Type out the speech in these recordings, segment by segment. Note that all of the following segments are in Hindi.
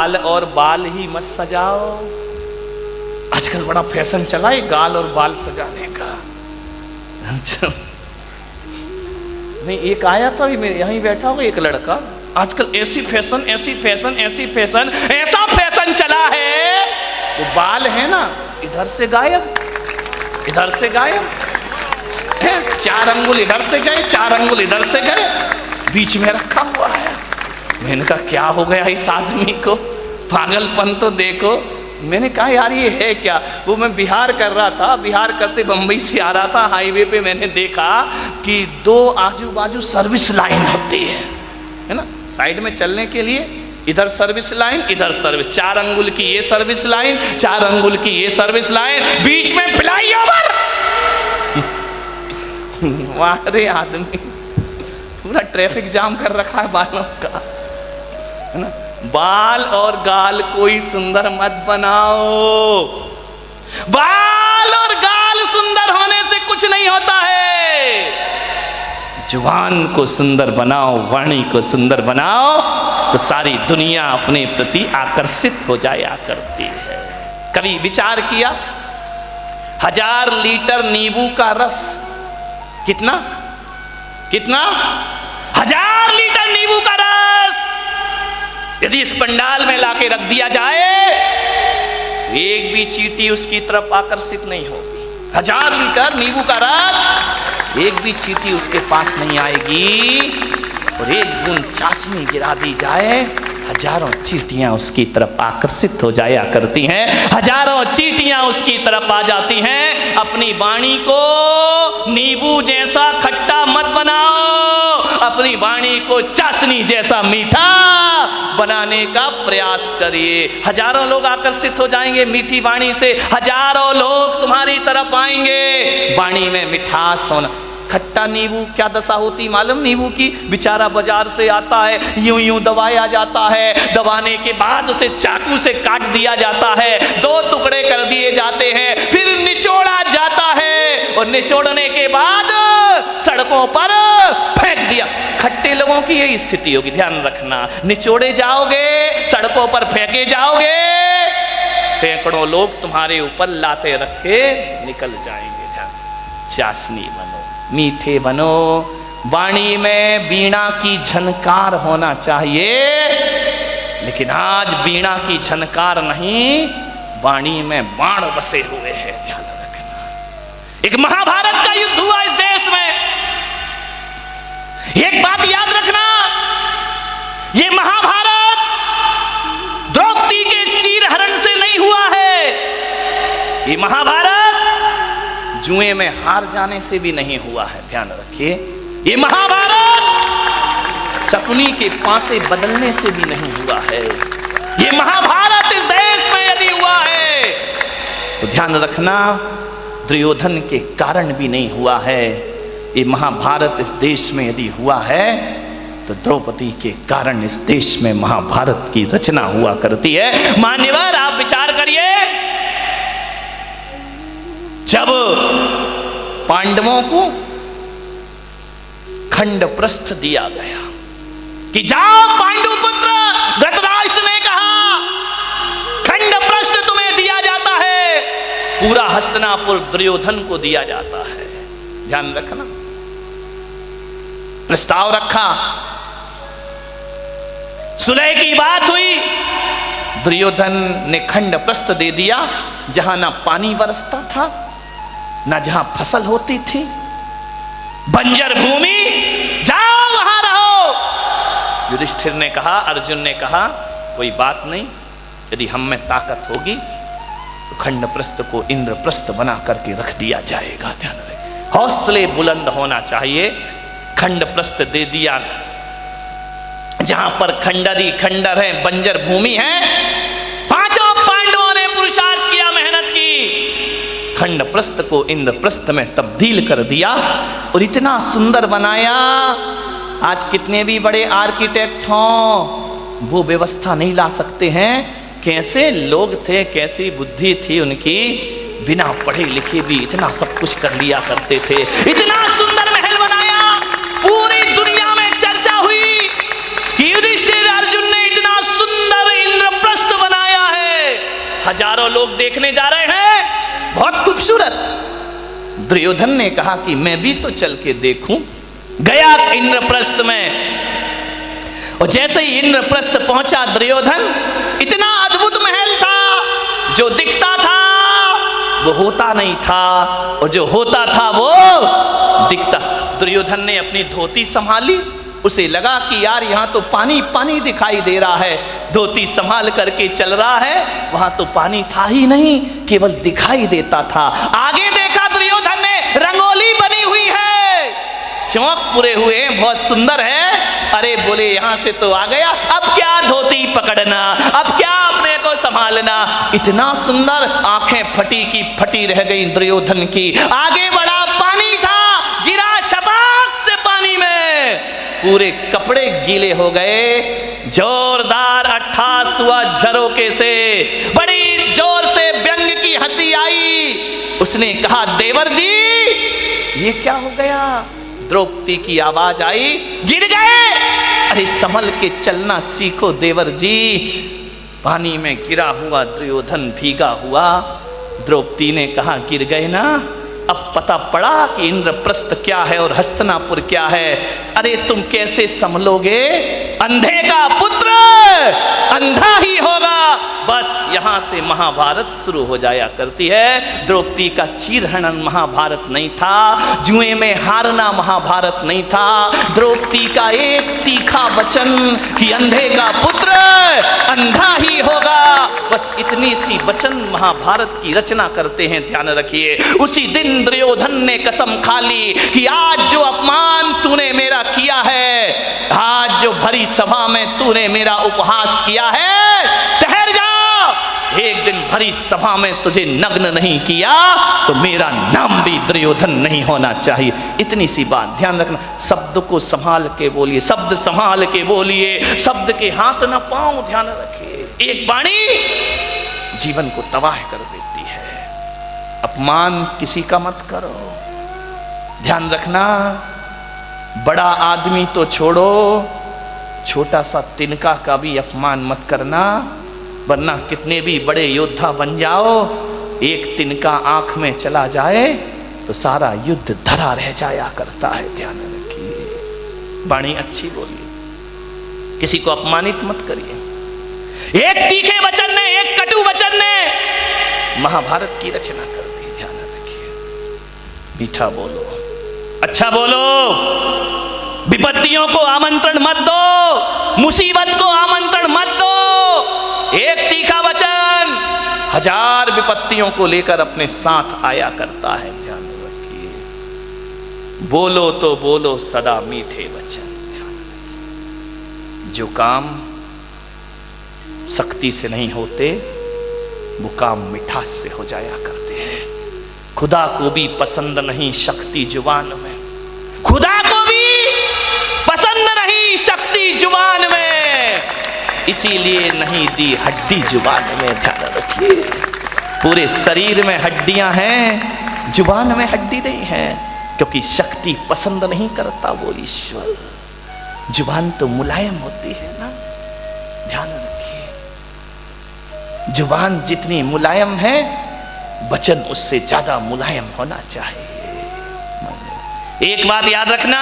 गाल और बाल ही मत सजाओ। आजकल बड़ा फैशन चला है गाल और बाल सजाने का। नहीं, एक आया था मेरे यहीं बैठा हुआ एक लड़का, आजकल ऐसी फैशन ऐसी फैशन ऐसी फैशन, ऐसा फैशन चला है, वो बाल है ना इधर से गायब इधर से गायब है, 4 अंगुल इधर से गए 4 अंगुल इधर से गए, बीच में रखा हुआ है। मैंने कहा क्या हो गया इस आदमी को, पागलपन तो देखो। मैंने कहा यार ये है क्या। वो मैं बिहार कर रहा था, बिहार करते बम्बई से आ रहा था, हाईवे पे मैंने देखा कि 2 आजू बाजू सर्विस लाइन होती है ना, साइड में चलने के लिए, इधर सर्विस लाइन इधर सर्विस, 4 अंगुल की ये सर्विस लाइन 4 अंगुल की ये सर्विस लाइन, बीच में फ्लाईओवर। वाह आदमी पूरा ट्रैफिक जाम कर रखा है बालों का, है ना। बाल और गाल कोई सुंदर मत बनाओ, बाल और गाल सुंदर होने से कुछ नहीं होता है। जुबान को सुंदर बनाओ, वाणी को सुंदर बनाओ, तो सारी दुनिया अपने प्रति आकर्षित हो जाया करती है। कभी विचार किया 1000 लीटर नींबू का रस कितना 1000 लीटर नींबू का रस यदि इस पंडाल में लाके रख दिया जाए, एक भी चींटी उसकी तरफ आकर्षित नहीं होगी। 1000 लीटर नींबू का रस, एक भी चींटी उसके पास नहीं आएगी, और एक बूंद चाशनी गिरा दी जाए, हजारों चींटियां उसकी तरफ आकर्षित हो जाया करती हैं, हजारों चींटियां उसकी तरफ आ जाती हैं। अपनी वाणी को नींबू जैसा खट्टा मत बनाओ, अपनी वाणी को चाशनी जैसा मीठा बनाने का प्रयास करिए। हजारों लोग आकर्षित हो जाएंगे मीठी वाणी से, हजारों लोग तुम्हारी तरफ आएंगे। वाणी में मिठास होना। खट्टा नींबू क्या दशा होती मालूम नींबू की, बेचारा बाजार से आता है, यूं यूं दबाया जाता है, दबाने के बाद उसे चाकू से काट दिया जाता है, 2 टुकड़े कर दिए जाते हैं, फिर निचोड़ा जाता है, और निचोड़ने के बाद सड़कों पर फेंक दिया। खट्टे लोगों की यही स्थिति होगी, ध्यान रखना। निचोड़े जाओगे, सड़कों पर फेंके जाओगे, सैकड़ों लोग तुम्हारे ऊपर लाते रखे निकल जाएंगे। ध्यान, चाशनी बनो, मीठे बनो, वाणी में वीणा की झनकार होना चाहिए, लेकिन आज वीणा की झनकार नहीं, वाणी में बाण बसे हुए हैं। ध्यान रखना। एक महाभारत का युद्ध हुआ इस देश में। एक बात याद रखना, ये महाभारत द्रौपदी के चीरहरण से नहीं हुआ है, ये महाभारत जुए में हार जाने से भी नहीं हुआ है। ध्यान रखिए, ये महाभारत शकुनी के पासे बदलने से भी नहीं हुआ है। ये महाभारत इस देश में यदि हुआ है तो ध्यान रखना, दुर्योधन के कारण भी नहीं हुआ है। ये महाभारत इस देश में यदि हुआ है तो द्रौपदी के कारण इस देश में महाभारत की रचना हुआ करती है। मान्यवर, आप विचार करिए, जब पांडवों को खंड प्रस्थ दिया गया कि जाओ पांडु पुत्र, धृतराष्ट्र ने कहा खंड प्रस्थ तुम्हें दिया जाता है, पूरा हस्तिनापुर दुर्योधन को दिया जाता है। ध्यान रखना, प्रस्ताव रखा, सुलह की बात हुई, दुर्योधन ने खंड प्रस्थ दे दिया। जहां ना पानी बरसता था, ना जहां फसल होती थी, बंजर भूमि, जाओ वहां रहो। युधिष्ठिर ने कहा, अर्जुन ने कहा, कोई बात नहीं, यदि हम में ताकत होगी तो खंड प्रस्थ को इंद्रप्रस्थ बना करके रख दिया जाएगा। ध्यान रखें, हौसले बुलंद होना चाहिए। खंड प्रस्थ दे दिया, जहां पर खंडरी खंडर है, बंजर भूमि है, 5 पांडवों ने पुरुषार्थ किया, मेहनत की, खंड प्रस्थ को इंद्रप्रस्थ में तब्दील कर दिया और इतना सुंदर बनाया। आज कितने भी बड़े आर्किटेक्ट हों, वो व्यवस्था नहीं ला सकते हैं। कैसे लोग थे, कैसी बुद्धि थी उनकी, बिना पढ़े लिखे भी इतना सब कुछ कर लिया करते थे। इतना सुंदर महल बनाया, पूरी दुनिया में चर्चा हुई कि युधिष्ठिर अर्जुन ने इतना सुंदर इंद्रप्रस्थ हजारों लोग देखने जा रहे हैं, बहुत खूबसूरत। दुर्योधन ने कहा कि मैं भी तो चल के देखूं। गया इंद्रप्रस्थ में, और जैसे ही इंद्रप्रस्थ पहुंचा दुर्योधन, इतना अद्भुत महल था, जो दिखता था वो होता नहीं था, और जो होता था वो दिखता। दुर्योधन ने अपनी धोती संभाली, उसे लगा कि यार यहाँ तो पानी पानी दिखाई दे रहा है। धोती संभाल करके चल रहा है, वहां तो पानी था ही नहीं, केवल दिखाई देता था। आगे देखा दुर्योधन ने, रंगोली बनी हुई है, चौक पूरे हुए हैं, बहुत सुंदर है। अरे बोले यहां से तो आ गया, अब क्या धोती पकड़ना, अब क्या अपने को संभालना। इतना सुंदर, आंखें फटी की फटी रह गई दुर्योधन की। आगे बढ़ा, पानी था, गिरा छपाक से पानी में, पूरे कपड़े गीले हो गए। जोरदार अट्ठास हुआ झरोके से, बड़ी जोर से व्यंग की हंसी आई। उसने कहा देवर जी ये क्या हो गया। द्रौपदी की आवाज आई, गिर गए। अरे संभल के चलना सीखो देवर जी। पानी में गिरा हुआ दुर्योधन भीगा हुआ। द्रौपदी ने कहा गिर गए ना, अब पता पड़ा कि इंद्रप्रस्थ क्या है और हस्तिनापुर क्या है। अरे तुम कैसे संभलोगे, अंधे का पुत्र अंधा ही होगा। बस यहां से महाभारत शुरू हो जाया करती है। द्रौपदी का चीरहरण महाभारत नहीं था, जुए में हारना महाभारत नहीं था। द्रौपदी का एक तीखा वचन कि अंधे का पुत्र अंधा ही होगा, बस इतनी सी वचन महाभारत की रचना करते हैं। ध्यान रखिए, उसी दिन दुर्योधन ने कसम खा ली कि आज जो अपमान तूने मेरा किया है, आज जो भरी सभा में तूने मेरा उपहास किया है, ठहर जा, एक दिन भरी सभा में तुझे नग्न नहीं किया तो मेरा नाम भी दुर्योधन नहीं होना चाहिए। इतनी सी बात ध्यान रखना। शब्द को संभाल के बोलिए, शब्द संभाल के बोलिए, शब्द के हाथ ना पांव। ध्यान रखिए, एक वाणी जीवन को तबाह कर देती है। अपमान किसी का मत करो। ध्यान रखना, बड़ा आदमी तो छोड़ो, छोटा सा तिनका का भी अपमान मत करना, वरना कितने भी बड़े योद्धा बन जाओ, एक तिनका आंख में चला जाए तो सारा युद्ध धरा रह जाया करता है। ध्यान रखिए, वाणी अच्छी बोलिए, किसी को अपमानित मत करिए। एक तीखे वचन ने, एक कटु वचन ने महाभारत की रचना कर दी। ध्यान रखिए, मीठा बोलो, अच्छा बोलो, विपत्तियों को आमंत्रण मत दो, मुसीबत को आमंत्रण मत दो। एक तीखा वचन हजार विपत्तियों को लेकर अपने साथ आया करता है। ध्यान रखिए, बोलो तो बोलो सदा मीठे वचन। ध्यान रखिए, जो काम सख्ती से नहीं होते वो काम मिठास से हो जाया करते हैं। खुदा को भी पसंद नहीं शक्ति जुबान में, खुदा को भी पसंद नहीं शक्ति जुबान में, इसीलिए नहीं दी हड्डी जुबान में। ध्यान रखिए, पूरे शरीर में हड्डियां हैं, जुबान में हड्डी नहीं है, क्योंकि शक्ति पसंद नहीं करता वो ईश्वर। जुबान तो मुलायम होती है ना। ध्यान रखिए, जुबान जितनी मुलायम है, वचन उससे ज्यादा मुलायम होना चाहिए। एक बात याद रखना,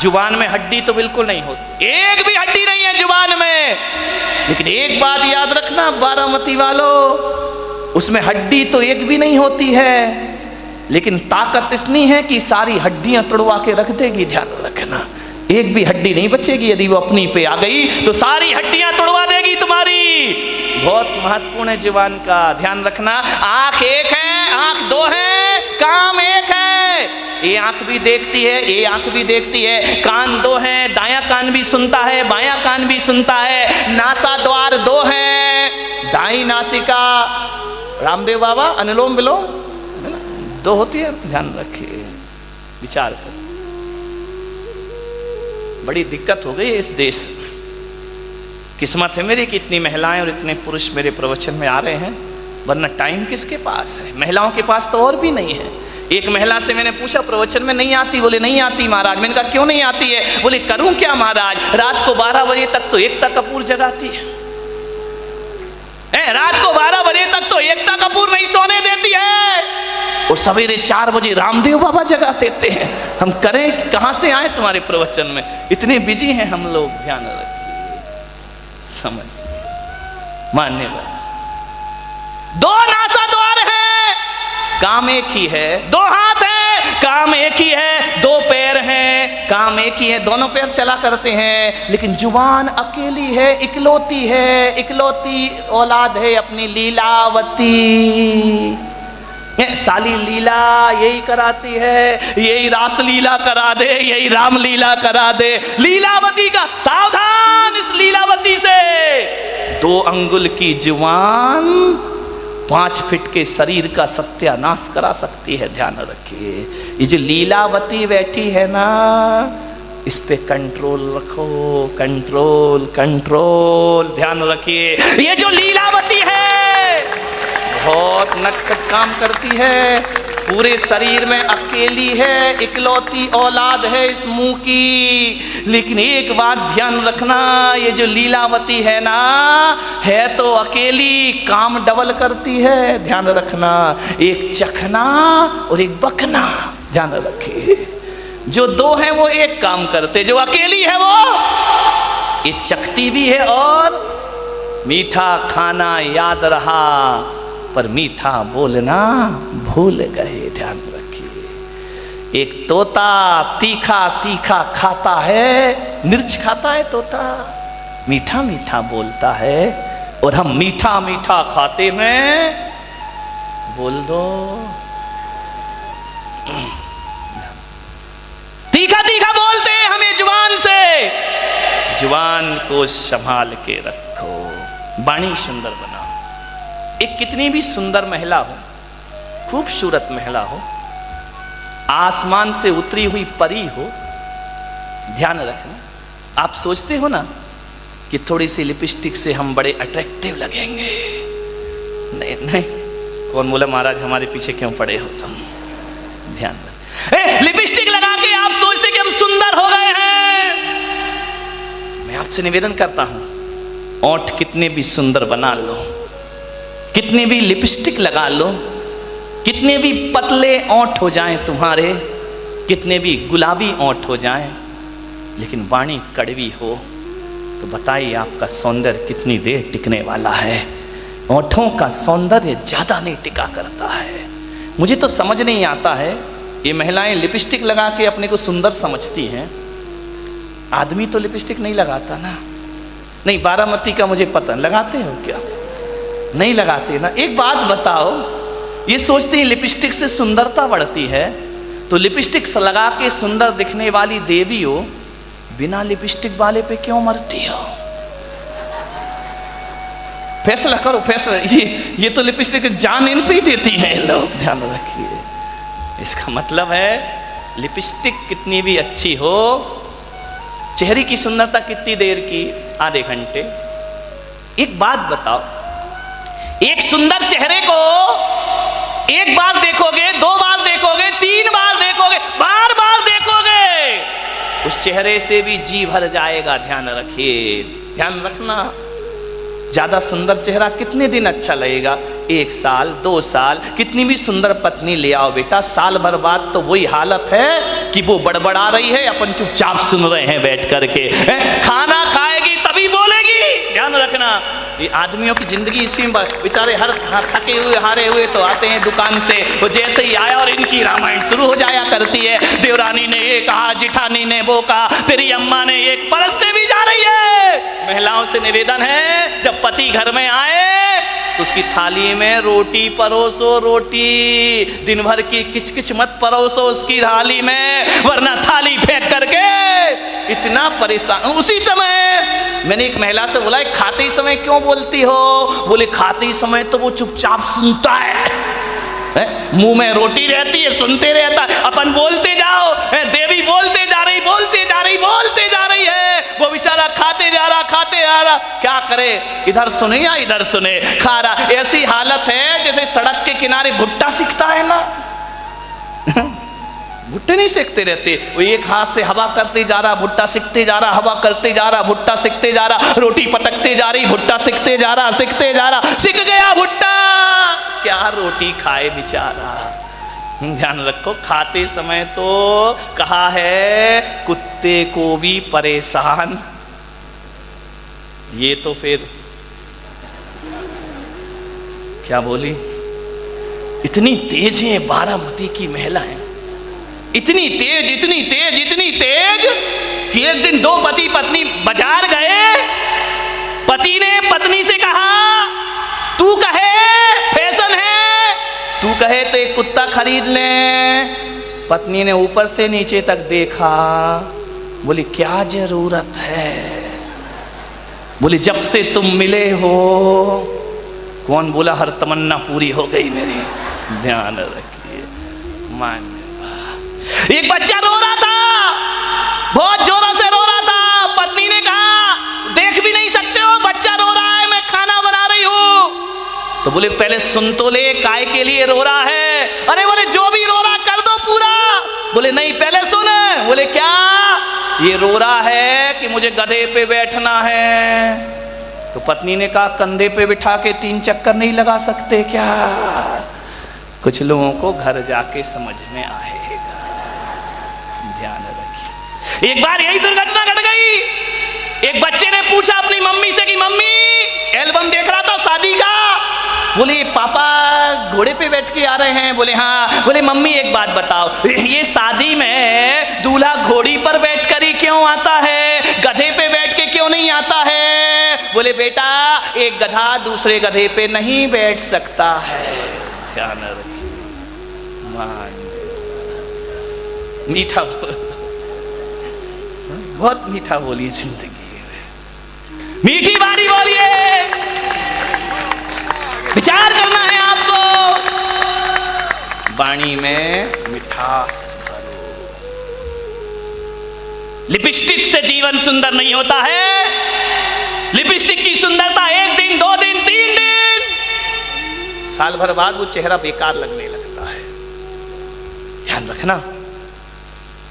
जुबान में हड्डी तो बिल्कुल नहीं होती, एक भी हड्डी नहीं है जुबान में। लेकिन एक बात याद रखना बारामती वालों, उसमें हड्डी तो एक भी नहीं होती है, लेकिन ताकत इतनी है कि सारी हड्डियां तोड़वा के रख देगी। ध्यान रखना, एक भी हड्डी नहीं बचेगी। यदि वो अपनी पे आ गई तो सारी हड्डियां तोड़वा देगी तुम्हारी। बहुत महत्वपूर्ण है जुबान का, ध्यान रखना। आंख एक है, आंख दो है, काम एक है। ये आंख भी देखती है, ये आंख भी देखती है। कान दो हैं, दायां कान भी सुनता है, बायां कान भी सुनता है। नासा द्वार दो हैं, दाई नासिका, रामदेव बाबा अनुलोम विलोम दो होती है। ध्यान रखिए, विचार कर। बड़ी दिक्कत हो गई इस देश में। किस्मत है मेरी कि इतनी महिलाएं और इतने पुरुष मेरे प्रवचन में आ रहे हैं, वरना टाइम किसके पास है। महिलाओं के पास तो और भी नहीं है। एक महिला से मैंने पूछा प्रवचन में नहीं आती, बोले नहीं आती महाराज। मैंने कहा क्यों नहीं आती है, बोले करूं क्या महाराज, रात को 12 बजे तक तो एकता कपूर जगाती है। रात को 12 बजे एकता कपूर नहीं सोने देती है, और सवेरे 4 बजे रामदेव बाबा जगा देते हैं। हम करें, कहां से आए तुम्हारे प्रवचन में? इतने बिजी हैं हम लोग। ध्यान रखिए, समझ मानने वाले। 2 नासा द्वार है, काम एक ही है। 2 हाथ है, काम एक ही है। 2 पैर हैं, काम एक ही है, दोनों पैर चला करते हैं। लेकिन जुबान अकेली है, इकलौती है, इकलौती औलाद है अपनी लीलावती। साली लीला यही कराती है, यही रास लीला करा दे, यही राम लीला करा दे। लीलावती का सावधान, इस लीलावती से। 2 अंगुल की जुबान 5 फीट के शरीर का सत्यानाश करा सकती है। ध्यान रखिए, ये जो लीलावती बैठी है ना, इस पे कंट्रोल रखो, कंट्रोल कंट्रोल। ध्यान रखिए, ये जो लीलावती है बहुत नटखट काम करती है, पूरे शरीर में अकेली है, इकलौती औलाद है इस मुंह की। लेकिन एक बात ध्यान रखना, ये जो लीलावती है ना, है तो अकेली, काम डबल करती है। ध्यान रखना, एक चखना और एक बकना। ध्यान रखिए, जो 2 हैं वो एक काम करते, जो अकेली है वो ये चखती भी है और मीठा खाना याद रहा पर मीठा बोलना भूल गए। ध्यान रखिए, एक तोता तीखा तीखा खाता है, मिर्च खाता है तोता, मीठा मीठा बोलता है, और हम मीठा मीठा खाते में बोल दो तीखा तीखा बोलते हैं हमें जुबान से। जुबान को संभाल के रखो, वाणी सुंदर बनाओ। एक कितनी भी सुंदर महिला हो, खूबसूरत महिला हो, आसमान से उतरी हुई परी हो, ध्यान रखना, आप सोचते हो ना कि थोड़ी सी लिपस्टिक से हम बड़े अट्रैक्टिव लगेंगे। नहीं नहीं, कौन बोला महाराज हमारे पीछे क्यों पड़े हो तुम? ध्यान रख, लिपस्टिक लगा के आप सोचते कि हम सुंदर हो गए हैं। मैं आपसे निवेदन करता हूं, ओंठ कितने भी सुंदर बना लो, कितने भी लिपस्टिक लगा लो, कितने भी पतले ओंठ हो जाएं तुम्हारे, कितने भी गुलाबी ओंठ हो जाएं, लेकिन वाणी कड़वी हो तो बताइए आपका सौंदर्य कितनी देर टिकने वाला है? ओंठों का सौंदर्य ज्यादा नहीं टिका करता है। मुझे तो समझ नहीं आता है, ये महिलाएं लिपस्टिक लगा के अपने को सुंदर समझती हैं, आदमी तो लिपस्टिक नहीं लगाता ना। नहीं, बारामती का मुझे पता, लगाते हो क्या? नहीं लगाते ना। एक बात बताओ, ये सोचते हैं लिपस्टिक से सुंदरता बढ़ती है, तो लिपस्टिक लगा के सुंदर दिखने वाली देवी हो, बिना लिपस्टिक वाले पे क्यों मरती हो? फैसला करो, फैसला। ये तो लिपस्टिक जान इन पे ही देती हैं लोग। ध्यान रखिए, इसका मतलब है लिपस्टिक कितनी भी अच्छी हो, चेहरे की सुंदरता कितनी देर की? आधे घंटे। एक बात बताओ, एक सुंदर चेहरे को एक बार देखोगे, 2 बार देखोगे, 3 बार देखोगे, बार बार देखोगे, उस चेहरे से भी जी भर जाएगा। ध्यान रखिए, ध्यान रखना, ज्यादा सुंदर चेहरा कितने दिन अच्छा लगेगा? 1 साल, 2 साल। कितनी भी सुंदर पत्नी ले आओ बेटा, साल भर बाद तो वही हालत है कि वो बड़बड़ा रही है, अपन चुपचाप सुन रहे हैं बैठ करके। खाना खाएगी तभी बोलेगी। ध्यान रखना, ये आदमियों की जिंदगी इसी में, बेचारे हर थके हुए हारे हुए तो आते हैं दुकान से, वो जैसे ही आया और इनकी रामायण शुरू हो जाया करती है। देवरानी ने ये कहा, जिठानी ने वो कहा, तेरी अम्मा ने ये, परसते भी जा रही है। महिलाओं से निवेदन है, जब पति घर में आए तो उसकी थाली में रोटी परोसो, रोटी। दिन भर की किचकिच मत परोसो उसकी थाली में, वरना थाली फेंक करके इतना परेशान। उसी समय मैंने एक महिला से बोला, खाते समय क्यों बोलती हो? बोले खाते समय तो वो चुपचाप सुनता है, मुंह में रोटी रहती है, सुनते रहता है, अपन बोलते जाओ, देवी बोलते जा रही, बोलते जा रही, बोलते जा रही है, वो बेचारा खाते जा रहा, खाते जा रहा, क्या करे? इधर सुने या इधर सुने, खा रहा। ऐसी हालत है जैसे सड़क के किनारे भुट्टा सिकता है ना, भुट्टे नहीं सेकते रहते, वो एक हाथ से हवा करते जा रहा, भुट्टा सिकते जा रहा, हवा करते जा रहा, भुट्टा सिकते जा रहा, रोटी पटकते जा रही, भुट्टा सिकते जा रहा, सिकते जा रहा, सिक गया भुट्टा। क्या रोटी खाए बेचारा। ध्यान रखो, खाते समय तो कहा है कुत्ते को भी परेशान, ये तो फिर क्या बोली, इतनी तेज है बारामती की महिलाएं, इतनी तेज इतनी तेज इतनी तेज कि एक दिन दो पति पत्नी बाजार गए। पति ने पत्नी से कहा तू कहे फैशन है, तू कहे तो एक कुत्ता खरीद ले। पत्नी ने ऊपर से नीचे तक देखा, बोली क्या जरूरत है। बोली जब से तुम मिले हो। कौन बोला हर तमन्ना पूरी हो गई मेरी। ध्यान रखिए, मान एक बच्चा रो रहा था, बहुत जोरों से रो रहा था। पत्नी ने कहा देख भी नहीं सकते हो, बच्चा रो रहा है, मैं खाना बना रही हूं। तो बोले पहले सुन तो ले, काय के लिए रो रहा है। अरे बोले जो भी रो रहा कर दो पूरा। बोले नहीं पहले सुन। बोले क्या। ये रो रहा है कि मुझे गधे पे बैठना है। तो पत्नी ने कहा कंधे पे बिठा के 3 चक्कर नहीं लगा सकते क्या। कुछ लोगों को घर जाके समझ में आएगा, ध्यान रखिए। एक बार यही दुर्घटना घट गई। एक बच्चे ने पूछा अपनी मम्मी से कि मम्मी एल्बम देख रहा था शादी का। बोले पापा घोड़े पे बैठ के आ रहे हैं। बोले हाँ। बोले मम्मी एक बात बताओ, ये शादी में दूल्हा घोड़ी पर बैठ कर ही क्यों आता है, गधे पे बैठ के क्यों नहीं आता है। बोले बेटा एक गधा दूसरे गधे पे नहीं बैठ सकता है। ध्यान रखिए, मीठा बहुत मीठा बोलिए जिंदगी में, मीठी बारी बोलिए, विचार करना है आपको। वाणी में मिठास भरो। लिपस्टिक से जीवन सुंदर नहीं होता है। लिपस्टिक की सुंदरता 1 दिन 2 दिन 3 दिन, साल भर बाद वो चेहरा बेकार लगने लगता है। ध्यान रखना।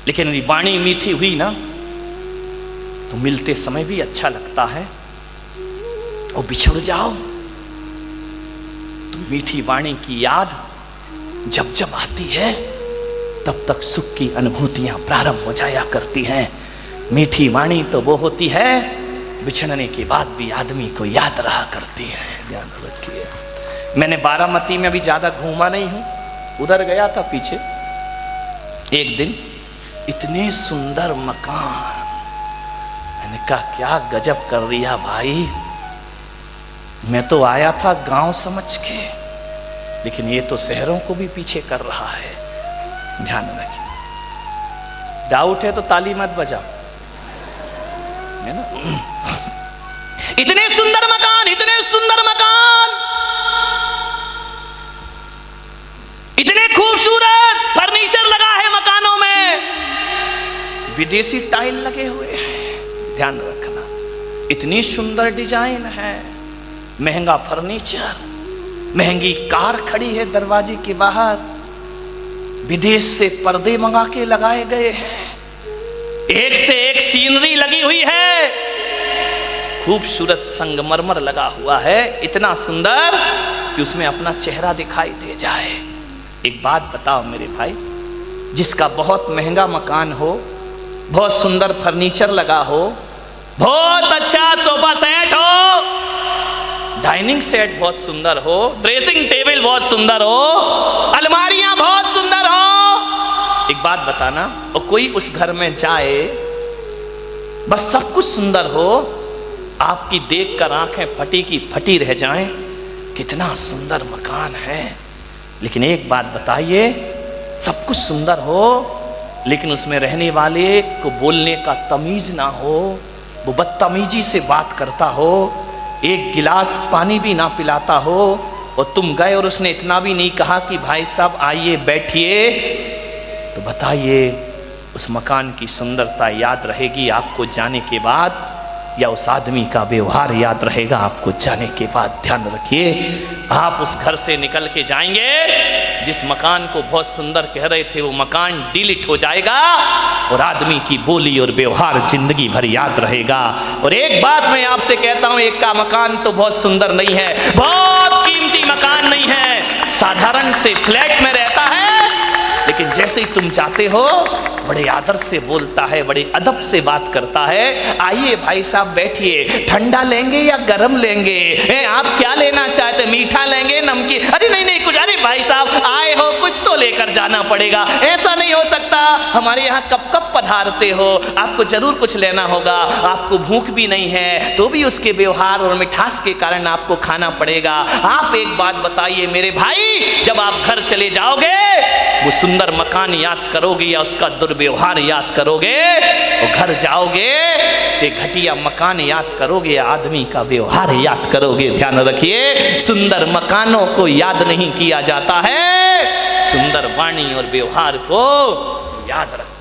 लेकिन यदि वाणी मीठी हुई ना तो मिलते समय भी अच्छा लगता है, और बिछुड़ जाओ तो मीठी वाणी की याद जब जब आती है तब तक सुख की अनुभूतियां प्रारंभ हो जाया करती हैं। मीठी वाणी तो वो होती है बिछड़ने के बाद भी आदमी को याद रहा करती है। ध्यान रखिए। मैंने बारामती में भी ज्यादा घूमा नहीं हूं, उधर गया था पीछे। एक दिन इतने सुंदर मकान, मैंने कहा क्या गजब कर दिया भाई। मैं तो आया था गांव समझ के, लेकिन ये तो शहरों को भी पीछे कर रहा है। ध्यान रखिए। डाउट है तो ताली मत बजाओ, है ना। इतने सुंदर मकान, इतने सुंदर मकान, इतने खूबसूरत फर्नीचर लगा है मकानों में, विदेशी टाइल लगे हुए हैं। ध्यान रखना, इतनी सुंदर डिजाइन है, महंगा फर्नीचर, महंगी कार खड़ी है दरवाजे के बाहर, विदेश से पर्दे मंगा के लगाए गए हैं, एक से एक सीनरी लगी हुई है, खूबसूरत संगमरमर लगा हुआ है, इतना सुंदर कि उसमें अपना चेहरा दिखाई दे जाए। एक बात बताओ मेरे भाई, जिसका बहुत महंगा मकान हो, बहुत सुंदर फर्नीचर लगा हो, बहुत अच्छा सोफा सेट हो, डाइनिंग सेट बहुत सुंदर हो, ड्रेसिंग टेबल बहुत सुंदर हो, अलमारियां बहुत सुंदर हो, एक बात बताना, और कोई उस घर में जाए, बस सब कुछ सुंदर हो, आपकी देखकर आंखें फटी की फटी रह जाएं, कितना सुंदर मकान है। लेकिन एक बात बताइए, सब कुछ सुंदर हो लेकिन उसमें रहने वाले को बोलने का तमीज ना हो, वो बदतमीजी से बात करता हो, एक गिलास पानी भी ना पिलाता हो, और तुम गए और उसने इतना भी नहीं कहा कि भाई साहब आइए बैठिए, तो बताइए उस मकान की सुंदरता याद रहेगी आपको जाने के बाद, या उस आदमी का व्यवहार याद रहेगा आपको जाने के बाद? ध्यान रखिए, आप उस घर से निकल के जाएंगे, जिस मकान को बहुत सुंदर कह रहे थे वो मकान डिलीट हो जाएगा, और आदमी की बोली और व्यवहार जिंदगी भर याद रहेगा। और एक बात मैं आपसे कहता हूं, एक का मकान तो बहुत सुंदर नहीं है, बहुत कीमती मकान नहीं है, साधारण से फ्लैट में रहता है, लेकिन जैसे ही तुम जाते हो बड़े आदर से बोलता है, बड़े अदब से बात करता है। आइए भाई साहब बैठिए, ठंडा लेंगे या गरम लेंगे? आप क्या लेना चाहते, मीठा लेंगे नमकीन? अरे नहीं नहीं कुछ, अरे भाई साहब आए हो कुछ तो लेकर जाना पड़ेगा, ऐसा नहीं हो सकता, हमारे यहाँ कब कब पधारते हो, आपको जरूर कुछ लेना होगा, आपको भूख भी नहीं है तो भी उसके व्यवहार और मिठास के कारण आपको खाना पड़ेगा। आप एक बात बताइए मेरे भाई, जब आप घर चले जाओगे वो सुंदर मकान याद करोगे या उसका दुर्व्यवहार याद करोगे? वो घर जाओगे ते घटिया मकान याद करोगे या आदमी का व्यवहार याद करोगे? ध्यान रखिए, सुंदर मकानों को याद नहीं किया जाता है, सुंदर वाणी और व्यवहार को याद रखिए।